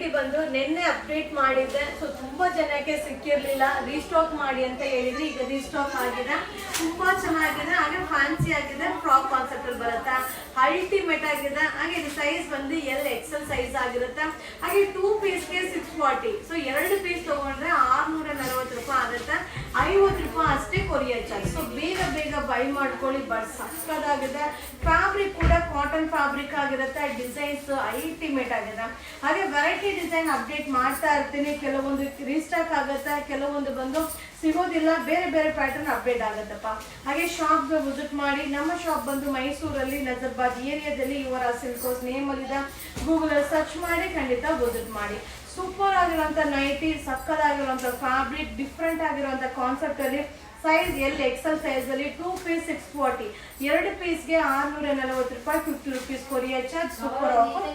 Nighty ಬಂದು ನಿನ್ನೆ update ಮಾಡಿದ್ದೆ. ಸೊ ತುಂಬಾ ಜನಕ್ಕೆ ಸಿಕ್ಕಿರ್ಲಿಲ್ಲ, ರೀಸ್ಟಾಕ್ ಮಾಡಿ ಅಂತ ಹೇಳಿದ್ರಿ. ಈಗ ರೀಸ್ಟಾಕ್ ಆಗಿದೆ, ತುಂಬಾ ಚೆನ್ನಾಗಿದೆ, ಹಾಗೆ ಫ್ಯಾನ್ಸಿ ಆಗಿದೆ, ಫ್ರಾಕ್ ಕಾನ್ಸೆಪ್ಟ್ ಅಲ್ಲಿ ಬರುತ್ತೆ, ಅಲ್ಟಿಮೇಟ್ ಆಗಿದೆ. ಹಾಗೆ ಇದು ಸೈಜ್ ಬಂದು XL ಸೈಜ್ ಆಗಿರುತ್ತೆ. ಹಾಗೆ 2 ಪೀಸ್ಗೆ 640. ಸೊ 2 ಪೀಸ್ ತಗೊಂಡ್ರೆ 640 ರೂಪಾಯಿ ಆಗುತ್ತೆ. 50 ರೂಪಾಯಿ ಅಷ್ಟೇ ಕೊರಿಯರ್ ಚಾರ್ಜ್. ಸೊ ಬೇಗ ಬೈ ಮಾಡ್ಕೊಳ್ಳಿ. ಬಟ್ ಸಕ್ಕದಾಗಿದೆ. ಫ್ಯಾಬ್ರಿಕ್ ಕೂಡ ಕಾಟನ್ ಫ್ಯಾಬ್ರಿಕ್ ಆಗಿರುತ್ತೆ. ಡಿಸೈನ್ಸ್ ಅಲ್ಟಿಮೇಟ್ ಆಗಿದೆ. ಹಾಗೆ ವೆರೈಟಿ ಡಿಸೈನ್ ಅಪ್ಡೇಟ್ ಮಾಡ್ತಾ ಇರ್ತೀನಿ. ಕೆಲವೊಂದು ರೀಸ್ಟಾಕ್ ಆಗುತ್ತೆ, ಕೆಲವೊಂದು ಬಂದು ಸಿಗೋದಿಲ್ಲ, ಬೇರೆ ಪ್ಯಾಟರ್ನ್ ಅಪ್ಡೇಟ್ ಆಗುತ್ತಪ್ಪ. ಹಾಗೆ ಶಾಪ್ಗೆ ವಿಸಿಟ್ ಮಾಡಿ. ನಮ್ಮ ಶಾಪ್ ಬಂದು ಮೈಸೂರಲ್ಲಿ ನಜರ್ಬಾದ್ ಏರಿಯಾದಲ್ಲಿ ಯುವರ ಸಿಲ್ಕೋಸ್ ನೇಮಲ್ಲಿದೆ. ಗೂಗಲಲ್ಲಿ ಸರ್ಚ್ ಮಾಡಿ ಖಂಡಿತ ವಿಸಿಟ್ ಮಾಡಿ. ಸೂಪರ್ ಆಗಿರುವಂಥ ನೈಟಿ, ಸಕ್ಕದಾಗಿರುವಂಥ ಫ್ಯಾಬ್ರಿಕ್, ಡಿಫ್ರೆಂಟ್ ಆಗಿರುವಂಥ ಕಾನ್ಸೆಪ್ಟ್ ಅಲ್ಲಿ ಸೈಜ್ XL ಸೈಜ್ ಅಲ್ಲಿ 2 ಪೀಸ್ 640, 2 ಪೀಸ್ಗೆ 640 ರೂಪಾಯಿ, 50 rupees courier charge. Super offer.